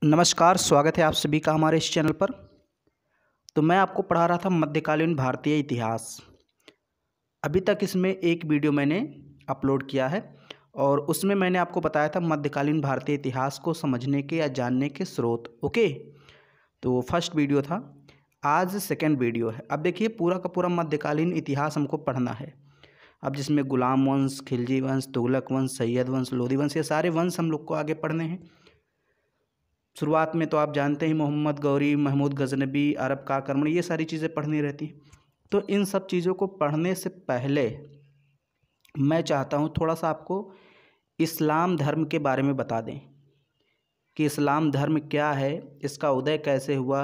नमस्कार, स्वागत है आप सभी का हमारे इस चैनल पर। तो मैं आपको पढ़ा रहा था मध्यकालीन भारतीय इतिहास। अभी तक इसमें एक वीडियो मैंने अपलोड किया है और उसमें मैंने आपको बताया था मध्यकालीन भारतीय इतिहास को समझने के या जानने के स्रोत। ओके, तो फर्स्ट वीडियो था, आज सेकंड वीडियो है। अब देखिए, पूरा का पूरा मध्यकालीन इतिहास हमको पढ़ना है। अब जिसमें गुलाम वंश, खिलजी वंश, तुगलक वंश, सैयद वंश, लोधी वंश, ये सारे वंश हम लोग को आगे पढ़ने हैं। शुरुआत में तो आप जानते हैं मोहम्मद गौरी, महमूद गजनबी, अरब का आक्रमण, ये सारी चीज़ें पढ़नी रहती हैं। तो इन सब चीज़ों को पढ़ने से पहले मैं चाहता हूँ थोड़ा सा आपको इस्लाम धर्म के बारे में बता दें कि इस्लाम धर्म क्या है, इसका उदय कैसे हुआ,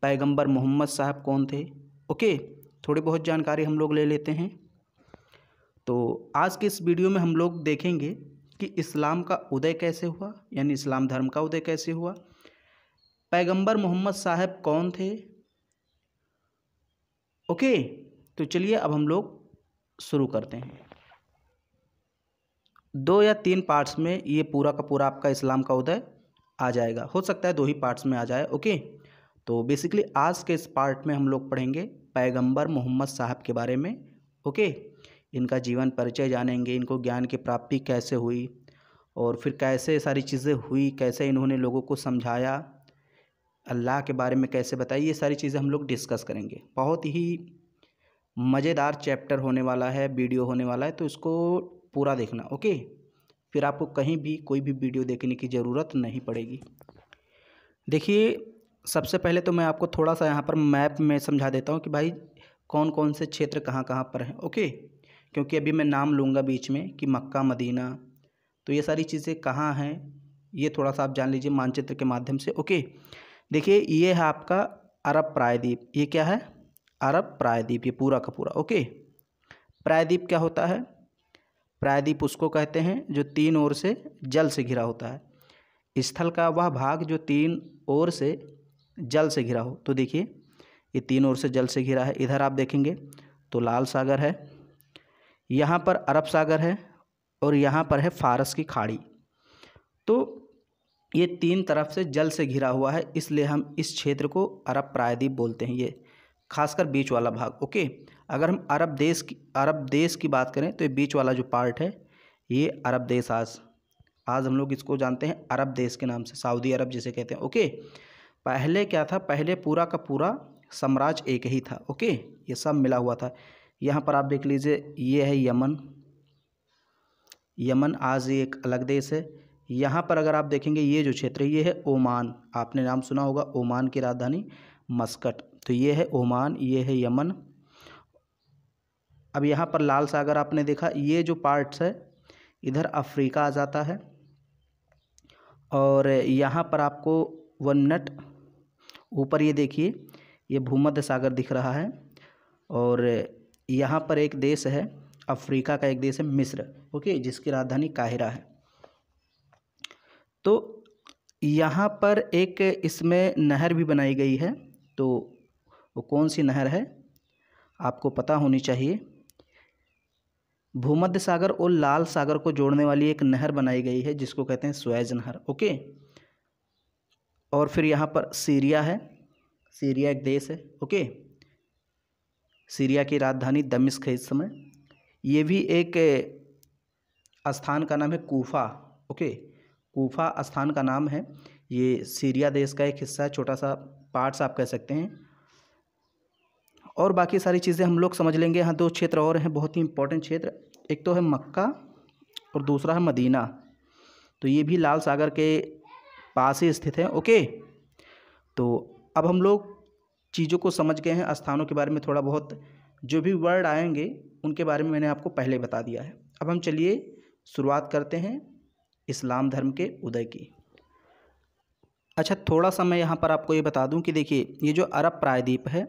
पैगंबर मोहम्मद साहब कौन थे। ओके, थोड़ी बहुत जानकारी हम लोग ले लेते हैं। तो आज के इस वीडियो में हम लोग देखेंगे कि इस्लाम का उदय कैसे हुआ, यानी इस्लाम धर्म का उदय कैसे हुआ, पैगंबर मोहम्मद साहब कौन थे। ओके, तो चलिए अब हम लोग शुरू करते हैं। 2 या 3 पार्ट्स में ये पूरा का पूरा आपका इस्लाम का उदय आ जाएगा, हो सकता है 2 ही पार्ट्स में आ जाए। ओके, तो बेसिकली आज के इस पार्ट में हम लोग पढ़ेंगे पैगंबर मोहम्मद साहब के बारे में। ओके, इनका जीवन परिचय जानेंगे, इनको ज्ञान की प्राप्ति कैसे हुई और फिर कैसे सारी चीज़ें हुई, कैसे इन्होंने लोगों को समझाया, अल्लाह के बारे में कैसे बताइए, ये सारी चीज़ें हम लोग डिस्कस करेंगे। बहुत ही मज़ेदार चैप्टर होने वाला है, वीडियो होने वाला है, तो इसको पूरा देखना। ओके, फिर आपको कहीं भी कोई भी वीडियो देखने की ज़रूरत नहीं पड़ेगी। देखिए, सबसे पहले तो मैं आपको थोड़ा सा यहाँ पर मैप में समझा देता हूँ कि भाई कौन कौन से क्षेत्र कहाँ कहाँ पर हैं। ओके, क्योंकि अभी मैं नाम लूँगा बीच में कि मक्का, मदीना, तो ये सारी चीज़ें कहाँ हैं ये थोड़ा सा आप जान लीजिए मानचित्र के माध्यम से। ओके, देखिए ये है आपका अरब प्रायद्वीप। ये क्या है? अरब प्रायद्वीप, ये पूरा का पूरा। ओके, प्रायद्वीप क्या होता है? प्रायद्वीप उसको कहते हैं जो 3 ओर से जल से घिरा होता है। स्थल का वह भाग जो 3 ओर से जल से घिरा हो। तो देखिए ये 3 ओर से जल से घिरा है। इधर आप देखेंगे तो लाल सागर है, यहाँ पर अरब सागर है और यहाँ पर है फारस की खाड़ी। तो ये 3 तरफ से जल से घिरा हुआ है, इसलिए हम इस क्षेत्र को अरब प्रायद्वीप बोलते हैं, ये खासकर बीच वाला भाग। ओके, अगर हम अरब देश की बात करें तो ये बीच वाला जो पार्ट है ये अरब देश, आज हम लोग इसको जानते हैं अरब देश के नाम से, सऊदी अरब जिसे कहते हैं। ओके, पहले क्या था? पहले पूरा का पूरा साम्राज्य एक ही था। ओके, ये सब मिला हुआ था। यहाँ पर आप देख लीजिए, ये है यमन। यमन आज एक अलग देश है। यहाँ पर अगर आप देखेंगे ये जो क्षेत्र है ये है ओमान। आपने नाम सुना होगा ओमान की राजधानी मस्कट। तो ये है ओमान, ये है यमन। अब यहाँ पर लाल सागर आपने देखा, ये जो पार्ट्स है इधर अफ्रीका आ जाता है और यहाँ पर आपको 1 मिनट ऊपर ये देखिए ये भूमध्य सागर दिख रहा है और यहाँ पर एक देश है अफ्रीका का, एक देश है मिस्र। ओके, जिसकी राजधानी काहिरा है। तो यहाँ पर एक इसमें नहर भी बनाई गई है, तो वो कौन सी नहर है आपको पता होनी चाहिए। भूमध्य सागर और लाल सागर को जोड़ने वाली एक नहर बनाई गई है जिसको कहते हैं सुएज नहर। ओके, और फिर यहाँ पर सीरिया है, सीरिया एक देश है। ओके, सीरिया की राजधानी दमिश्क है इस समय। ये भी एक स्थान का नाम है कूफा। ओके, कूफा स्थान का नाम है, ये सीरिया देश का एक हिस्सा है, छोटा सा पार्ट्स आप कह सकते हैं। और बाकी सारी चीज़ें हम लोग समझ लेंगे। यहाँ 2 क्षेत्र और हैं बहुत ही इंपॉर्टेंट क्षेत्र, एक तो है मक्का और दूसरा है मदीना। तो ये भी लाल सागर के पास ही स्थित है। ओके, तो अब हम लोग चीज़ों को समझ गए हैं, स्थानों के बारे में थोड़ा बहुत जो भी वर्ड आएंगे उनके बारे में मैंने आपको पहले बता दिया है। अब हम चलिए शुरुआत करते हैं इस्लाम धर्म के उदय की। अच्छा, थोड़ा सा मैं यहाँ पर आपको ये बता दूँ कि देखिए ये जो अरब प्रायद्वीप है,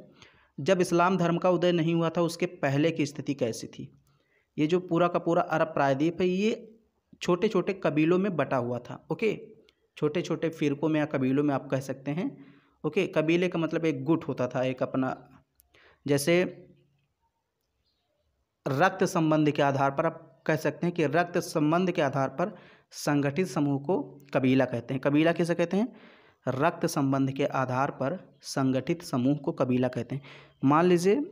जब इस्लाम धर्म का उदय नहीं हुआ था उसके पहले की स्थिति कैसी थी। ये जो पूरा का पूरा अरब प्रायद्वीप है ये छोटे छोटे कबीलों में बटा हुआ था। ओके, छोटे छोटे फ़िरकों में या कबीलों में आप कह सकते हैं। ओके, कबीले का मतलब एक गुट होता था, एक अपना, जैसे रक्त संबंध के आधार पर आप कह सकते हैं कि रक्त संबंध के आधार पर संगठित समूह को कबीला कहते हैं। कबीला किसे कहते हैं? रक्त संबंध के आधार पर संगठित समूह को कबीला कहते हैं। मान लीजिए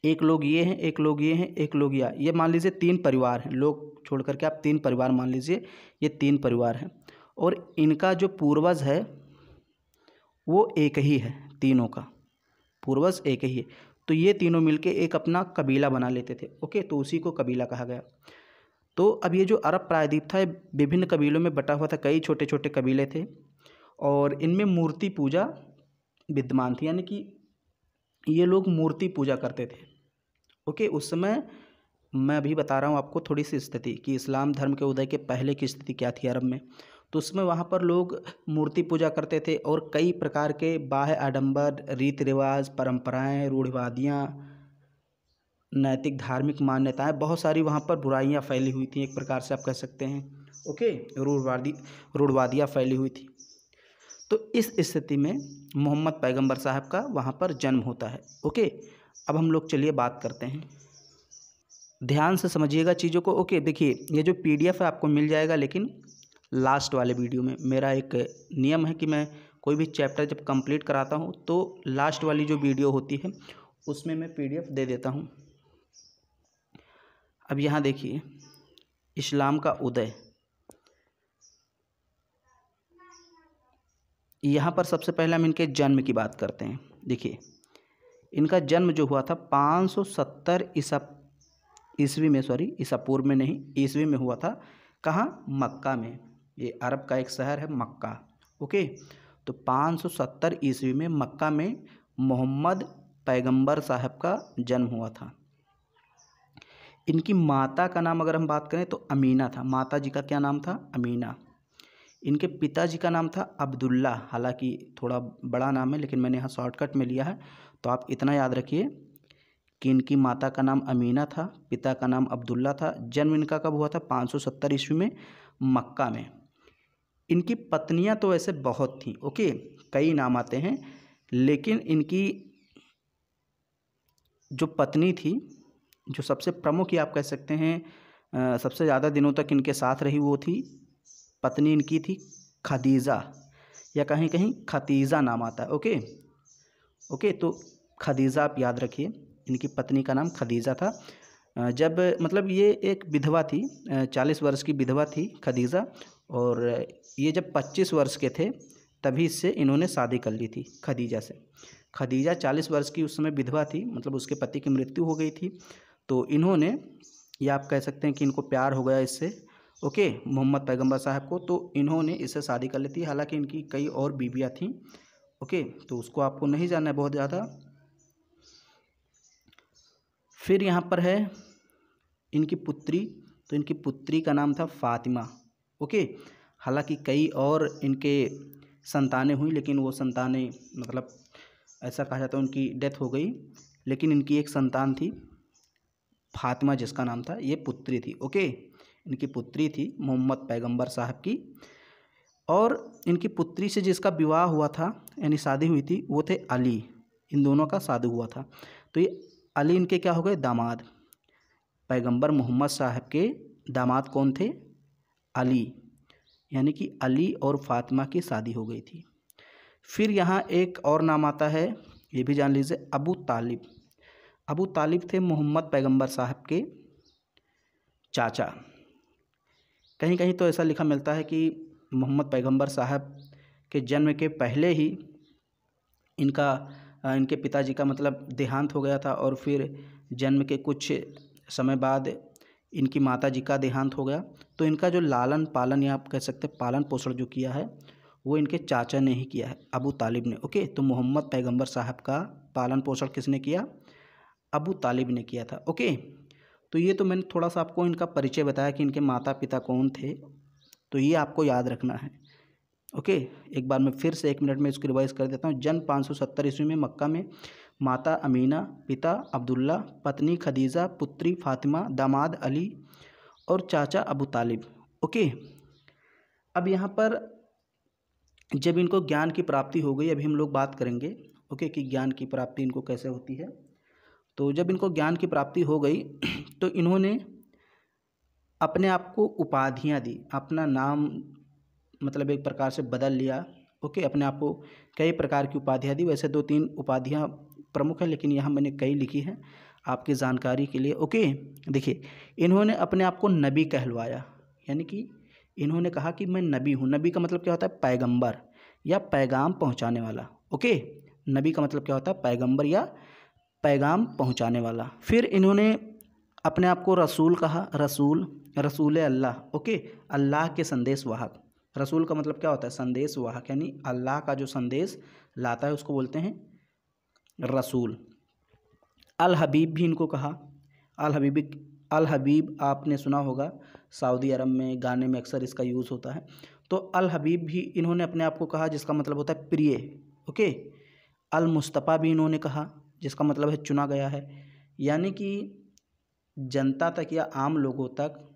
एक लोग ये हैं, एक लोग ये हैं, एक लोग ये मान लीजिए 3 परिवार हैं, लोग छोड़ करके आप 3 परिवार मान लीजिए, ये 3 परिवार हैं और इनका जो पूर्वज है वो एक ही है, तीनों का पूर्वज एक ही है। तो ये तीनों मिलके एक अपना कबीला बना लेते थे। ओके, तो उसी को कबीला कहा गया। तो अब ये जो अरब प्रायद्वीप था, ये विभिन्न कबीलों में बटा हुआ था, कई छोटे छोटे कबीले थे और इनमें मूर्ति पूजा विद्यमान थी, यानी कि ये लोग मूर्ति पूजा करते थे। ओके, उस समय मैं अभी बता रहा हूँ आपको थोड़ी सी स्थिति कि इस्लाम धर्म के उदय के पहले की स्थिति क्या थी अरब में। तो उसमें वहाँ पर लोग मूर्ति पूजा करते थे और कई प्रकार के बाह्य आडंबर, रीति रिवाज, परंपराएं, रूढ़िवादियाँ, नैतिक धार्मिक मान्यताएं, बहुत सारी वहाँ पर बुराइयाँ फैली हुई थी, एक प्रकार से आप कह सकते हैं। ओके, रूढ़वादियाँ फैली हुई थी। तो इस स्थिति में मोहम्मद पैगंबर साहब का वहाँ पर जन्म होता है। ओके, अब हम लोग चलिए बात करते हैं, ध्यान से समझिएगा चीज़ों को। ओके, देखिए ये जो PDF है आपको मिल जाएगा, लेकिन लास्ट वाले वीडियो में। मेरा एक नियम है कि मैं कोई भी चैप्टर जब कंप्लीट कराता हूँ तो लास्ट वाली जो वीडियो होती है उसमें मैं PDF दे देता हूँ। अब यहाँ देखिए इस्लाम का उदय, यहाँ पर सबसे पहले हम इनके जन्म की बात करते हैं। देखिए इनका जन्म जो हुआ था 570 ईस्वी में, सॉरी ईसा पूर्व में नहीं, ईस्वी में हुआ था। कहाँ? मक्का में। ये अरब का एक शहर है मक्का। ओके, तो 570 ईस्वी में मक्का में मोहम्मद पैगंबर साहब का जन्म हुआ था। इनकी माता का नाम अगर हम बात करें तो अमीना था। माता जी का क्या नाम था? अमीना। इनके पिताजी का नाम था अब्दुल्ला, हालांकि थोड़ा बड़ा नाम है लेकिन मैंने यहाँ शॉर्टकट में लिया है, तो आप इतना याद रखिए कि इनकी माता का नाम अमीना था, पिता का नाम अब्दुल्ला था। जन्म इनका कब हुआ था? 570 ईस्वी में मक्का में। इनकी पत्नियां तो वैसे बहुत थीं। ओके, कई नाम आते हैं, लेकिन इनकी जो पत्नी थी, जो सबसे प्रमुख, आप कह सकते हैं सबसे ज़्यादा दिनों तक इनके साथ रही, वो थी, पत्नी इनकी थी खदीजा, या कहीं कहीं खतीजा नाम आता है। ओके ओके, तो खदीजा आप याद रखिए, इनकी पत्नी का नाम खदीजा था। जब मतलब ये एक विधवा थी, 40 वर्ष की विधवा थी खदीजा, और ये जब 25 वर्ष के थे तभी इससे इन्होंने शादी कर ली थी खदीजा से। खदीजा 40 वर्ष की उस समय विधवा थी, मतलब उसके पति की मृत्यु हो गई थी, तो इन्होंने, या आप कह सकते हैं कि इनको प्यार हो गया इससे, ओके, मोहम्मद पैगंबर साहब को, तो इन्होंने इससे शादी कर ली थी। हालांकि इनकी कई और बीवियाँ थीं। ओके, तो उसको आपको नहीं जानना है बहुत ज़्यादा। फिर यहाँ पर है इनकी पुत्री, तो इनकी पुत्री का नाम था फातिमा। ओके, हालांकि कई और इनके संतानें हुई, लेकिन वो संतानें, मतलब ऐसा कहा जाता है उनकी डेथ हो गई, लेकिन इनकी एक संतान थी फातिमा, जिसका नाम था, ये पुत्री थी। ओके, इनकी पुत्री थी मोहम्मद पैगंबर साहब की, और इनकी पुत्री से जिसका विवाह हुआ था, यानी शादी हुई थी, वो थे अली। इन दोनों का शादी हुआ था, तो ये अली इनके क्या हो गए? दामाद। पैगंबर मोहम्मद साहब के दामाद कौन थे? अली, यानी कि अली और फातिमा की शादी हो गई थी। फिर यहाँ एक और नाम आता है, ये भी जान लीजिए, अबू तालिब। अबू तालिब थे मोहम्मद पैगंबर साहब के चाचा। कहीं कहीं तो ऐसा लिखा मिलता है कि मोहम्मद पैगंबर साहब के जन्म के पहले ही इनके पिताजी का मतलब देहांत हो गया था, और फिर जन्म के कुछ समय बाद इनकी माताजी का देहांत हो गया। तो इनका जो लालन पालन, या आप कह सकते हैं पालन पोषण जो किया है, वो इनके चाचा ने ही किया है, अबू तालिब ने। ओके, तो मोहम्मद पैगंबर साहब का पालन पोषण किसने किया? अबू तालिब ने किया था। ओके, तो ये तो मैंने थोड़ा सा आपको इनका परिचय बताया कि इनके माता पिता कौन थे, तो ये आपको याद रखना है। ओके, एक बार मैं फिर से 1 मिनट में इसको रिवाइज कर देता हूँ। जन्म 570 ईस्वी में मक्का में, माता अमीना, पिता अब्दुल्ला, पत्नी खदीजा, पुत्री फातिमा, दामाद अली और चाचा अबू तालिब। ओके, अब यहाँ पर जब इनको ज्ञान की प्राप्ति हो गई, अभी हम लोग बात करेंगे ओके कि ज्ञान की प्राप्ति इनको कैसे होती है। तो जब इनको ज्ञान की प्राप्ति हो गई तो इन्होंने अपने आप को उपाधियाँ दी, अपना नाम मतलब एक प्रकार से बदल लिया। ओके, अपने आप को कई प्रकार की उपाधियाँ दी। वैसे 2-3 उपाधियाँ प्रमुख हैं, लेकिन यहाँ मैंने कई लिखी हैं आपकी जानकारी के लिए। ओके, देखिए इन्होंने अपने आप को नबी कहलवाया, यानी कि इन्होंने कहा कि मैं नबी हूँ। नबी का मतलब क्या होता है? पैगंबर या पैगाम पहुँचाने वाला। ओके, नबी का मतलब क्या होता है? पैगंबर या पैगाम पहुँचाने वाला। फिर इन्होंने अपने आप को रसूल कहा, रसूल अल्लाह। ओके, अल्लाह के संदेश वाहक। रसूल का मतलब क्या होता है? संदेश वाहक, यानी अल्लाह का जो संदेश लाता है उसको बोलते हैं रसूल। अल हबीब भी इनको कहा। अल हबीब आपने सुना होगा, सऊदी अरब में गाने में अक्सर इसका यूज़ होता है। तो अल हबीब भी इन्होंने अपने आप को कहा, जिसका मतलब होता है प्रिय। ओके, अल मुस्तफ़ा भी इन्होंने कहा, जिसका मतलब है चुना गया है। यानी कि जनता तक या आम लोगों तक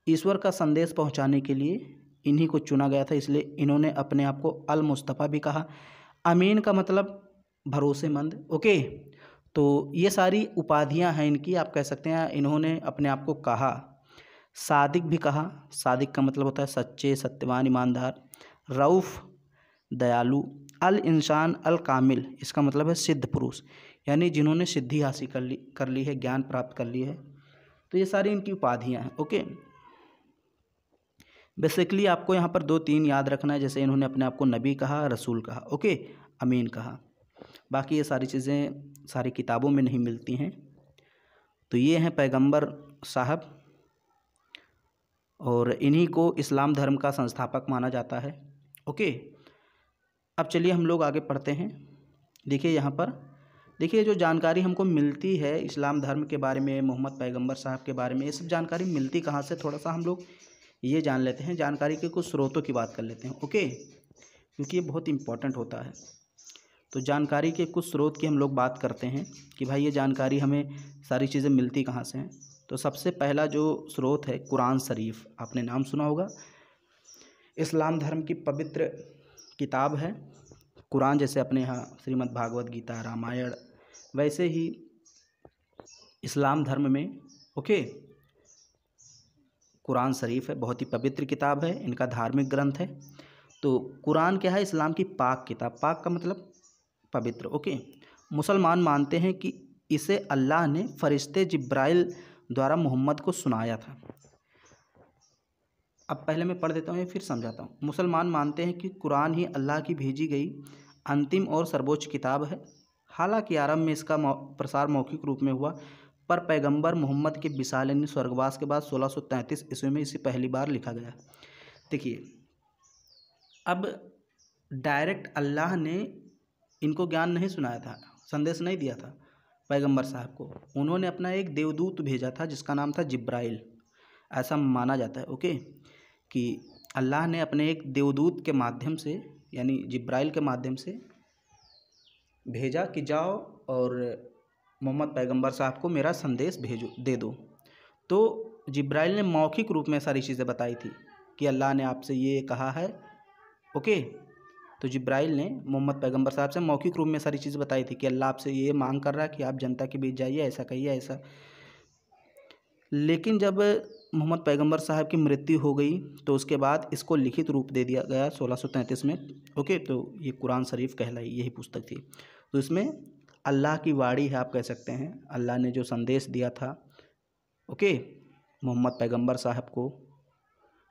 ईश्वर का संदेश पहुंचाने के लिए इन्हीं को चुना गया था, इसलिए इन्होंने अपने आप को अल मुस्तफ़ा भी कहा। अमीन का मतलब भरोसेमंद। ओके, तो ये सारी उपाधियां हैं इनकी, आप कह सकते हैं इन्होंने अपने आप को कहा। सादिक भी कहा, सादिक का मतलब होता है सच्चे, सत्यवान, ईमानदार। रऊफ़ दयालु। अल इंसान अल कामिल, इसका मतलब है सिद्ध पुरुष, यानी जिन्होंने सिद्धि हासिल कर ली है, ज्ञान प्राप्त कर ली है। तो ये सारी इनकी उपाधियां हैं। ओके, बेसिकली आपको यहाँ पर 2-3 याद रखना है, जैसे इन्होंने अपने आप को नबी कहा, रसूल कहा, ओके, अमीन कहा। बाकी ये सारी चीज़ें सारी किताबों में नहीं मिलती हैं। तो ये हैं पैगंबर साहब, और इन्हीं को इस्लाम धर्म का संस्थापक माना जाता है। ओके, अब चलिए हम लोग आगे पढ़ते हैं। देखिए यहाँ पर, देखिए जो जानकारी हमको मिलती है इस्लाम धर्म के बारे में, मोहम्मद पैगंबर साहब के बारे में, ये सब जानकारी मिलती कहाँ से, थोड़ा सा हम लोग ये जान लेते हैं। जानकारी के कुछ स्रोतों की बात कर लेते हैं। ओके, क्योंकि ये बहुत इम्पोर्टेंट होता है। तो जानकारी के कुछ स्रोत की हम लोग बात करते हैं कि भाई ये जानकारी हमें सारी चीज़ें मिलती कहाँ से हैं। तो सबसे पहला जो स्रोत है कुरान शरीफ, आपने नाम सुना होगा। इस्लाम धर्म की पवित्र किताब है कुरान। जैसे अपने यहाँ श्रीमद् भागवत गीता, रामायण, वैसे ही इस्लाम धर्म में ओके कुरान शरीफ है, बहुत ही पवित्र किताब है, इनका धार्मिक ग्रंथ है। तो कुरान क्या है? इस्लाम की पाक किताब। पाक का मतलब पवित्र। ओके, मुसलमान मानते हैं कि इसे अल्लाह ने फरिश्ते जिब्राइल द्वारा मोहम्मद को सुनाया था। अब पहले मैं पढ़ देता हूँ, फिर समझाता हूँ। मुसलमान मानते हैं कि कुरान ही अल्लाह की भेजी गई अंतिम और सर्वोच्च किताब है। हालांकि आरंभ में इसका प्रसार मौखिक रूप में हुआ, पर पैगंबर मोहम्मद के विशाल स्वर्गवास के बाद 1633 ईस्वी में इसे पहली बार लिखा गया। देखिए, अब डायरेक्ट अल्लाह ने इनको ज्ञान नहीं सुनाया था, संदेश नहीं दिया था पैगंबर साहब को। उन्होंने अपना एक देवदूत भेजा था जिसका नाम था जिब्राइल, ऐसा माना जाता है। ओके, कि अल्लाह ने अपने एक देवदूत के माध्यम से, यानी जिब्राइल के माध्यम से भेजा कि जाओ और मोहम्मद पैगंबर साहब को मेरा संदेश भेजो, दे दो। तो जिब्राइल ने मौखिक रूप में सारी चीज़ें बताई थी कि अल्लाह ने आपसे ये कहा है। ओके, तो जिब्राइल ने मोहम्मद पैगंबर साहब से मौखिक रूप में सारी चीज़ें बताई थी कि अल्लाह आपसे ये मांग कर रहा है कि आप जनता के बीच जाइए, ऐसा कहिए, ऐसा। लेकिन जब मोहम्मद पैगंबर साहब की मृत्यु हो गई तो उसके बाद इसको लिखित रूप दे दिया गया 1633 में। ओके, तो ये कुरान शरीफ कहलाई, यही पुस्तक थी। तो इसमें अल्लाह की वाणी है, आप कह सकते हैं। अल्लाह ने जो संदेश दिया था ओके मोहम्मद पैगंबर साहब को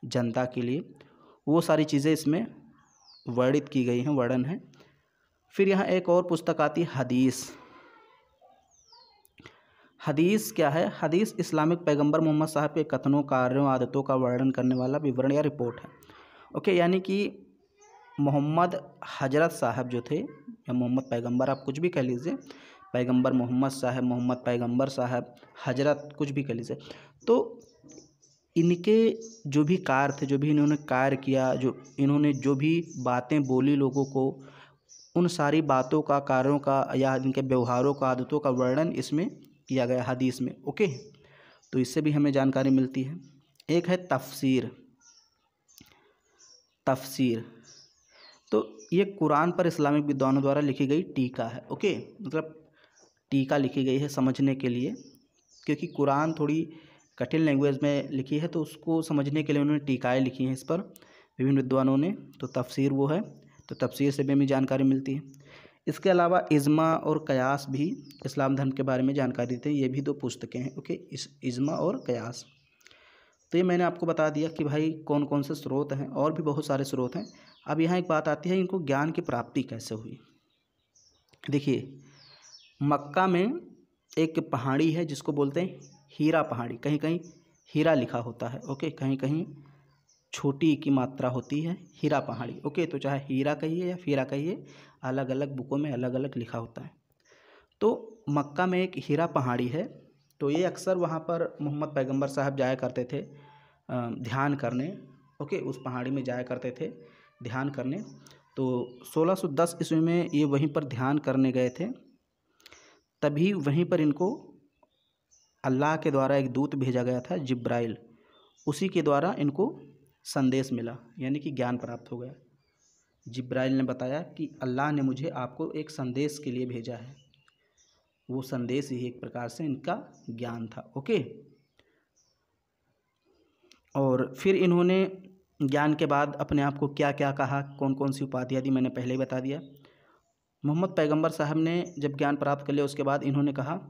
जनता के लिए, वो सारी चीज़ें इसमें वर्णित की गई हैं, वर्णन है। फिर यहाँ एक और पुस्तक आती है हदीस। हदीस क्या है? हदीस इस्लामिक पैगंबर मोहम्मद साहब के कथनों, कार्यों, आदतों का वर्णन करने वाला विवरण या रिपोर्ट है। ओके, यानी कि मोहम्मद हजरत साहब जो थे, या मोहम्मद पैगंबर, आप कुछ भी कह लीजिए, पैगंबर मोहम्मद साहब, मोहम्मद पैगंबर साहब, हजरत, कुछ भी कह लीजिए। तो इनके जो भी कार्य थे, जो भी इन्होंने कार्य किया, जो इन्होंने जो भी बातें बोली लोगों को, उन सारी बातों का, कार्यों का, या इनके व्यवहारों का, आदतों का वर्णन इसमें किया गया हदीस में। ओके, तो इससे भी हमें जानकारी मिलती है। एक है तफसीर। तफसीर तो ये कुरान पर इस्लामिक विद्वानों द्वारा लिखी गई टीका है। ओके, मतलब टीका लिखी गई है समझने के लिए, क्योंकि कुरान थोड़ी कठिन लैंग्वेज में लिखी है, तो उसको समझने के लिए उन्होंने टीकाएँ लिखी हैं इस पर विभिन्न विद्वानों ने। तो तफसीर वो है, तो तफसीर से भी हमें जानकारी मिलती है। इसके अलावा इज्मा और कयास भी इस्लाम धर्म के बारे में जानकारी देते हैं। ये भी 2 पुस्तकें हैं। ओके, इज्मा और कयास। तो ये मैंने आपको बता दिया कि भाई कौन कौन से स्रोत हैं, और भी बहुत सारे स्रोत हैं। अब यहाँ एक बात आती है, इनको ज्ञान की प्राप्ति कैसे हुई। देखिए, मक्का में एक पहाड़ी है जिसको बोलते हैं हीरा पहाड़ी। कहीं कहीं हीरा लिखा होता है। ओके, कहीं कहीं छोटी की मात्रा होती है हीरा पहाड़ी। ओके, तो चाहे हीरा कहिए या फीरा कहिए, अलग अलग बुकों में अलग अलग लिखा होता है। तो मक्का में एक हीरा पहाड़ी है। तो ये अक्सर वहाँ पर मोहम्मद पैगंबर साहब जाया करते थे ध्यान करने। ओके, उस पहाड़ी में जाया करते थे ध्यान करने। तो 1610 ईस्वी में ये वहीं पर ध्यान करने गए थे। तभी वहीं पर इनको अल्लाह के द्वारा एक दूत भेजा गया था, जिब्राइल। उसी के द्वारा इनको संदेश मिला, यानी कि ज्ञान प्राप्त हो गया। जिब्राइल ने बताया कि अल्लाह ने मुझे आपको एक संदेश के लिए भेजा है। वो संदेश ही एक प्रकार से इनका ज्ञान था। ओके, और फिर इन्होंने ज्ञान के बाद अपने आप को क्या क्या कहा, कौन कौन सी उपाधियाँ दी, मैंने पहले ही बता दिया। मोहम्मद पैगंबर साहब ने जब ज्ञान प्राप्त कर लिया, उसके बाद इन्होंने कहा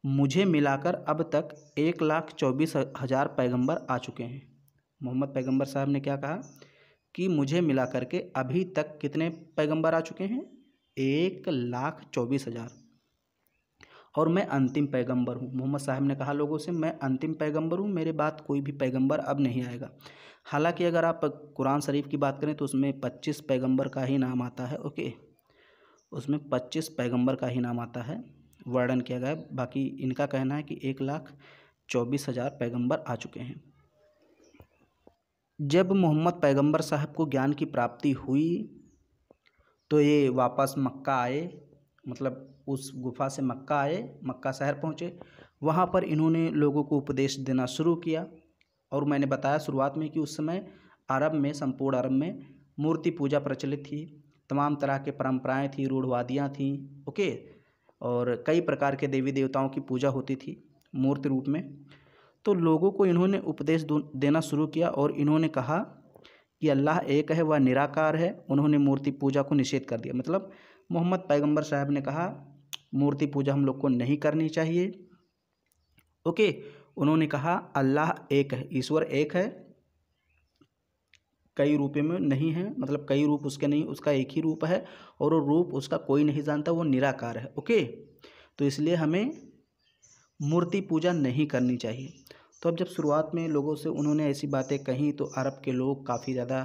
मुझे मिलाकर अब तक 1,24,000 पैगंबर आ चुके हैं। मोहम्मद पैगंबर साहब ने क्या कहा कि मुझे मिला करके अभी तक कितने पैगंबर आ चुके हैं, 1,24,000, और मैं अंतिम पैगंबर हूँ। मोहम्मद साहब ने कहा लोगों से, मैं अंतिम पैगंबर हूँ, मेरे बाद कोई भी पैगंबर अब नहीं आएगा। हालांकि अगर आप कुरान शरीफ की बात करें तो उसमें 25 पैगंबर का ही नाम आता है। ओके, उसमें 25 पैगंबर का ही नाम आता है, वर्णन किया गया है। बाकी इनका कहना है कि 1,24,000 पैगंबर आ चुके हैं। जब मोहम्मद पैगंबर साहब को ज्ञान की प्राप्ति हुई तो ये वापस मक्का आए, मतलब उस गुफा से मक्का आए, मक्का शहर पहुँचे। वहाँ पर इन्होंने लोगों को उपदेश देना शुरू किया। और मैंने बताया शुरुआत में कि उस समय अरब में, संपूर्ण अरब में मूर्ति पूजा प्रचलित थी। तमाम तरह के परंपराएं थी, रूढ़वादियाँ थीं। ओके, और कई प्रकार के देवी देवताओं की पूजा होती थी मूर्ति रूप में। तो लोगों को इन्होंने उपदेश देना शुरू किया और इन्होंने कहा कि अल्लाह एक है, वह निराकार है। उन्होंने मूर्ति पूजा को निषेध कर दिया। मतलब मोहम्मद पैगंबर साहब ने कहा मूर्ति पूजा हम लोग को नहीं करनी चाहिए। ओके, उन्होंने कहा अल्लाह एक है, ईश्वर एक है, कई रूपों में नहीं है, मतलब कई रूप उसके नहीं, उसका एक ही रूप है और वो रूप उसका कोई नहीं जानता, वो निराकार है। ओके, तो इसलिए हमें मूर्ति पूजा नहीं करनी चाहिए। तो अब जब शुरुआत में लोगों से उन्होंने ऐसी बातें कही तो अरब के लोग काफ़ी ज़्यादा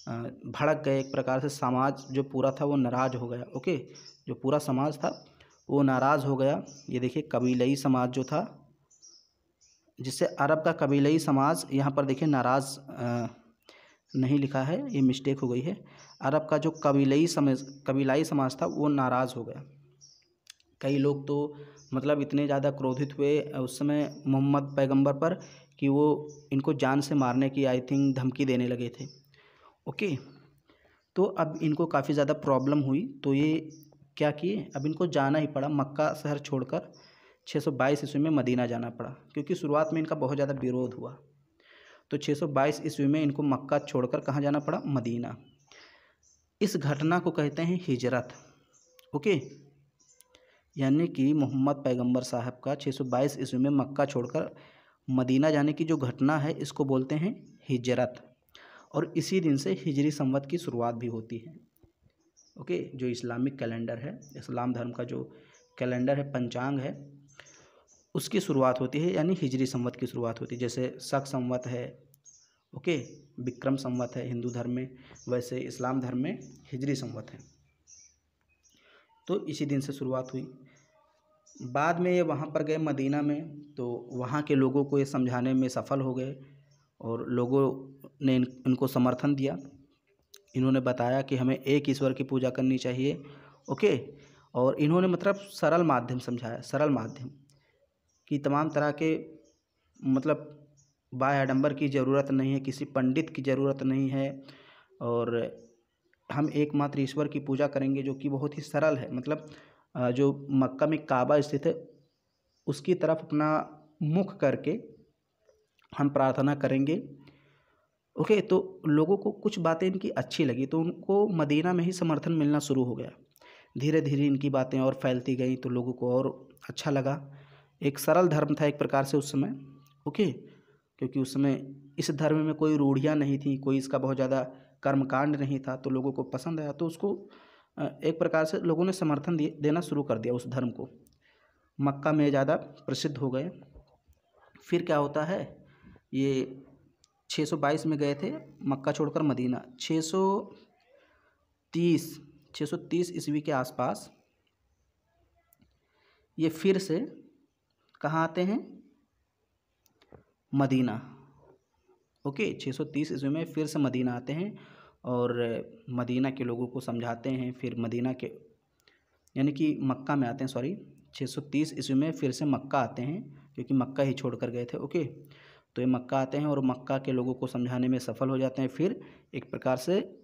भड़क गए। एक प्रकार से समाज जो पूरा था वो नाराज़ हो गया। ओके, जो पूरा समाज था वो नाराज़ हो गया। ये देखिए कबीलई समाज जो था, जिससे अरब का कबीलई समाज, यहाँ पर देखिए नाराज़ नहीं लिखा है, ये मिस्टेक हो गई है। अरब का जो कबीलाई समाज था वो नाराज़ हो गया। कई लोग तो मतलब इतने ज़्यादा क्रोधित हुए उस समय मोहम्मद पैगंबर पर कि वो इनको जान से मारने की आई थिंक धमकी देने लगे थे। ओके, तो अब इनको काफ़ी ज़्यादा प्रॉब्लम हुई। तो ये क्या किए, अब इनको जाना ही पड़ा, मक्का शहर छोड़कर 622 ईस्वी में मदीना जाना पड़ा, क्योंकि शुरुआत में इनका बहुत ज़्यादा विरोध हुआ। तो 622 ईस्वी में इनको मक्का छोड़कर कहाँ जाना पड़ा, मदीना। इस घटना को कहते हैं हिजरत। ओके, यानी कि मोहम्मद पैगंबर साहब का 622 ईस्वी में मक्का छोड़कर मदीना जाने की जो घटना है इसको बोलते हैं हिजरत। और इसी दिन से हिजरी संवत की शुरुआत भी होती है। ओके, जो इस्लामिक कैलेंडर है, इस्लाम धर्म का जो कैलेंडर है, पंचांग है, उसकी शुरुआत होती है, यानी हिजरी संवत की शुरुआत होती है। जैसे शक संवत है, ओके, विक्रम संवत है हिंदू धर्म में, वैसे इस्लाम धर्म में हिजरी संवत है। तो इसी दिन से शुरुआत हुई। बाद में ये वहाँ पर गए मदीना में, तो वहाँ के लोगों को ये समझाने में सफल हो गए और लोगों ने इनको समर्थन दिया। इन्होंने बताया कि हमें एक ईश्वर की पूजा करनी चाहिए। ओके, और इन्होंने मतलब सरल माध्यम समझाया, सरल माध्यम कि तमाम तरह के मतलब बाह्य आडंबर की ज़रूरत नहीं है, किसी पंडित की ज़रूरत नहीं है, और हम एकमात्र ईश्वर की पूजा करेंगे जो कि बहुत ही सरल है। मतलब जो मक्का में काबा स्थित है उसकी तरफ अपना मुख करके हम प्रार्थना करेंगे। ओके, तो लोगों को कुछ बातें इनकी अच्छी लगी तो उनको मदीना में ही समर्थन मिलना शुरू हो गया। धीरे धीरे इनकी बातें और फैलती गई तो लोगों को और अच्छा लगा। एक सरल धर्म था एक प्रकार से उस समय। ओके, क्योंकि उस समय इस धर्म में कोई रूढ़ियाँ नहीं थी, कोई इसका बहुत ज़्यादा कर्मकांड नहीं था, तो लोगों को पसंद आया, तो उसको एक प्रकार से लोगों ने समर्थन देना शुरू कर दिया उस धर्म को। मक्का में ज़्यादा प्रसिद्ध हो गए। फिर क्या होता है, ये 622 में गए थे मक्का छोड़कर मदीना। 630 ईस्वी के आसपास ये फिर से कहाँ आते हैं, मदीना। ओके, 630 ईस्वी में फिर से मदीना आते हैं और मदीना के लोगों को समझाते हैं। फिर मदीना के यानी कि मक्का में आते हैं, सॉरी 630 ईस्वी में फिर से मक्का आते हैं, क्योंकि मक्का ही छोड़ कर गए थे। ओके, तो ये मक्का आते हैं और मक्का के लोगों को समझाने में सफल हो जाते हैं। फिर एक प्रकार से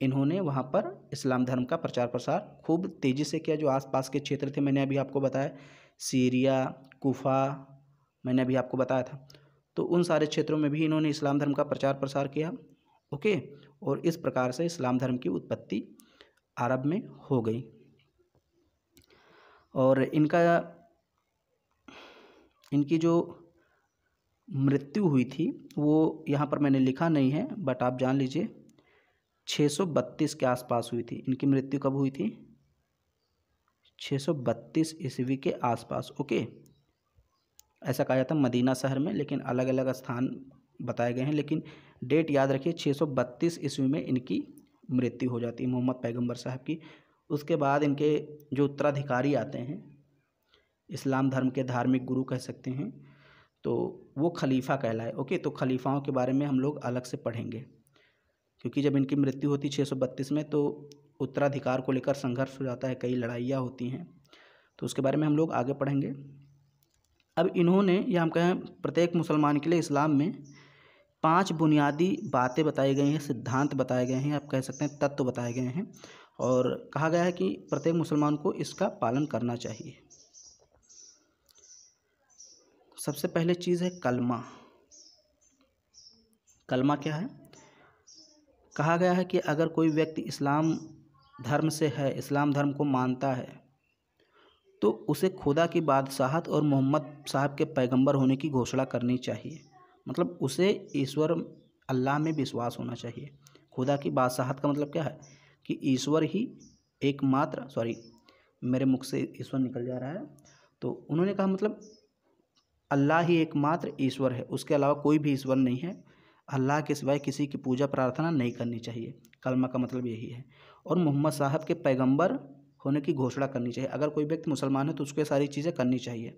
इन्होंने वहाँ पर इस्लाम धर्म का प्रचार प्रसार खूब तेज़ी से किया। जो आसपास के क्षेत्र थे, मैंने अभी आपको बताया, सीरिया, कूफा, मैंने अभी आपको बताया था, तो उन सारे क्षेत्रों में भी इन्होंने इस्लाम धर्म का प्रचार प्रसार किया। ओके, और इस प्रकार से इस्लाम धर्म की उत्पत्ति अरब में हो गई। और इनकी जो मृत्यु हुई थी वो यहाँ पर मैंने लिखा नहीं है, बट आप जान लीजिए 632 के आसपास हुई थी। इनकी मृत्यु कब हुई थी, 632 ईस्वी के आसपास। ओके, ऐसा कहा जाता है मदीना शहर में, लेकिन अलग अलग स्थान बताए गए हैं, लेकिन डेट याद रखिए 632 ईस्वी में इनकी मृत्यु हो जाती है मोहम्मद पैगंबर साहब की। उसके बाद इनके जो उत्तराधिकारी आते हैं, इस्लाम धर्म के धार्मिक गुरु कह सकते हैं, तो वो खलीफा कहलाए। ओके, तो खलीफाओं के बारे में हम लोग अलग से पढ़ेंगे, क्योंकि जब इनकी मृत्यु होती 632 में तो उत्तराधिकार को लेकर संघर्ष हो जाता है, कई लड़ाइयाँ होती हैं, तो उसके बारे में हम लोग आगे पढ़ेंगे। अब इन्होंने, या हम कहें प्रत्येक मुसलमान के लिए इस्लाम में 5 बुनियादी बातें बताई गई हैं, सिद्धांत बताए गए हैं, आप कह सकते हैं तत्व बताए गए हैं, और कहा गया है कि प्रत्येक मुसलमान को इसका पालन करना चाहिए। सबसे पहले चीज़ है कलमा। कलमा क्या है, कहा गया है कि अगर कोई व्यक्ति इस्लाम धर्म से है, इस्लाम धर्म को मानता है, तो उसे खुदा की बादशाहत और मोहम्मद साहब के पैगंबर होने की घोषणा करनी चाहिए। मतलब उसे ईश्वर अल्लाह में विश्वास होना चाहिए। खुदा की बादशाहत का मतलब क्या है कि ईश्वर ही एकमात्र, सॉरी मेरे मुख से ईश्वर निकल जा रहा है, तो उन्होंने कहा मतलब अल्लाह ही एकमात्र ईश्वर है, उसके अलावा कोई भी ईश्वर नहीं है। अल्लाह के सिवाय किसी की पूजा प्रार्थना नहीं करनी चाहिए। कलमा का मतलब यही है। और मोहम्मद साहब के पैगंबर होने की घोषणा करनी चाहिए। अगर कोई व्यक्ति मुसलमान है तो उसको ये सारी चीज़ें करनी चाहिए,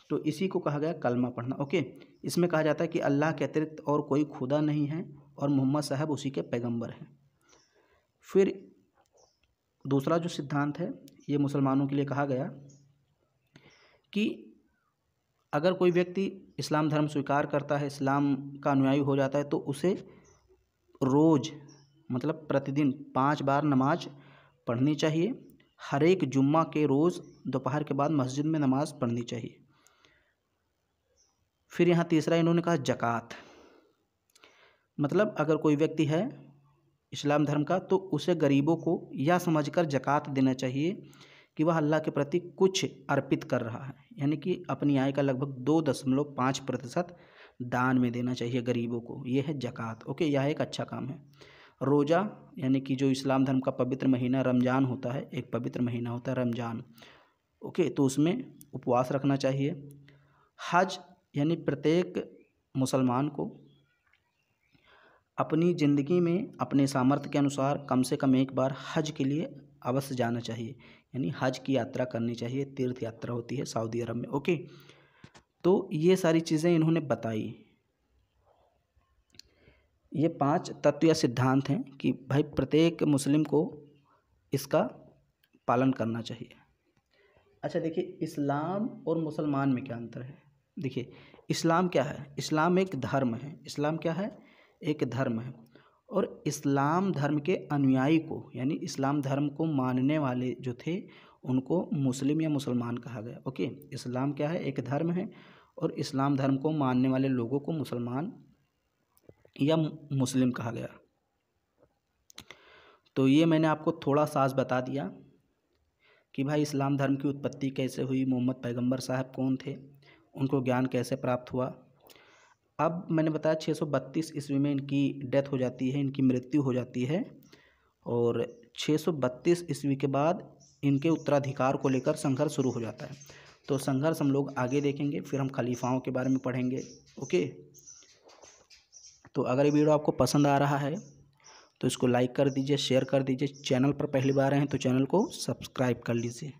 तो इसी को कहा गया कलमा पढ़ना। ओके, इसमें कहा जाता है कि अल्लाह के अतिरिक्त और कोई खुदा नहीं है और मोहम्मद साहब उसी के पैगंबर हैं। फिर दूसरा जो सिद्धांत है, ये मुसलमानों के लिए कहा गया कि अगर कोई व्यक्ति इस्लाम धर्म स्वीकार करता है, इस्लाम का अनुयायी हो जाता है, तो उसे रोज़ मतलब प्रतिदिन 5 बार नमाज पढ़नी चाहिए। हर एक जुम्मा के रोज़ दोपहर के बाद मस्जिद में नमाज़ पढ़नी चाहिए। फिर यहाँ तीसरा इन्होंने कहा ज़कात। मतलब अगर कोई व्यक्ति है इस्लाम धर्म का, तो उसे गरीबों को यह समझकर ज़कात देना चाहिए कि वह अल्लाह के प्रति कुछ अर्पित कर रहा है, यानी कि अपनी आय का लगभग 2.5% दान में देना चाहिए गरीबों को। यह है ज़कात। ओके, यह एक अच्छा काम है। रोज़ा, यानी कि जो इस्लाम धर्म का पवित्र महीना रमज़ान होता है, एक पवित्र महीना होता है रमज़ान। ओके, तो उसमें उपवास रखना चाहिए। हज, यानी प्रत्येक मुसलमान को अपनी ज़िंदगी में अपने सामर्थ्य के अनुसार कम से कम एक बार हज के लिए अवश्य जाना चाहिए, यानी हज की यात्रा करनी चाहिए। तीर्थ यात्रा होती है सऊदी अरब में। ओके, तो ये सारी चीज़ें इन्होंने बताई। ये 5 तत्व या सिद्धांत हैं कि भाई प्रत्येक मुस्लिम को इसका पालन करना चाहिए। अच्छा देखिए, इस्लाम और मुसलमान में क्या अंतर है। देखिए, इस्लाम क्या है, इस्लाम एक धर्म है। इस्लाम क्या है, एक धर्म है। और इस्लाम धर्म के अनुयायी को, यानी इस्लाम धर्म को मानने वाले जो थे उनको मुस्लिम या मुसलमान कहा गया। ओके, इस्लाम क्या है, एक धर्म है, और इस्लाम धर्म को मानने वाले लोगों को मुसलमान या मुस्लिम कहा गया। तो ये मैंने आपको थोड़ा सा आज बता दिया कि भाई इस्लाम धर्म की उत्पत्ति कैसे हुई, मोहम्मद पैगंबर साहब कौन थे, उनको ज्ञान कैसे प्राप्त हुआ। अब मैंने बताया 632 ईस्वी में इनकी डेथ हो जाती है, इनकी मृत्यु हो जाती है, और 632 ईस्वी के बाद इनके उत्तराधिकार को लेकर संघर्ष शुरू हो जाता है। तो संघर्ष हम लोग आगे देखेंगे, फिर हम खलीफाओं के बारे में पढ़ेंगे। ओके, तो अगर ये वीडियो आपको पसंद आ रहा है तो इसको लाइक कर दीजिए, शेयर कर दीजिए। चैनल पर पहली बार हैं तो चैनल को सब्सक्राइब कर लीजिए।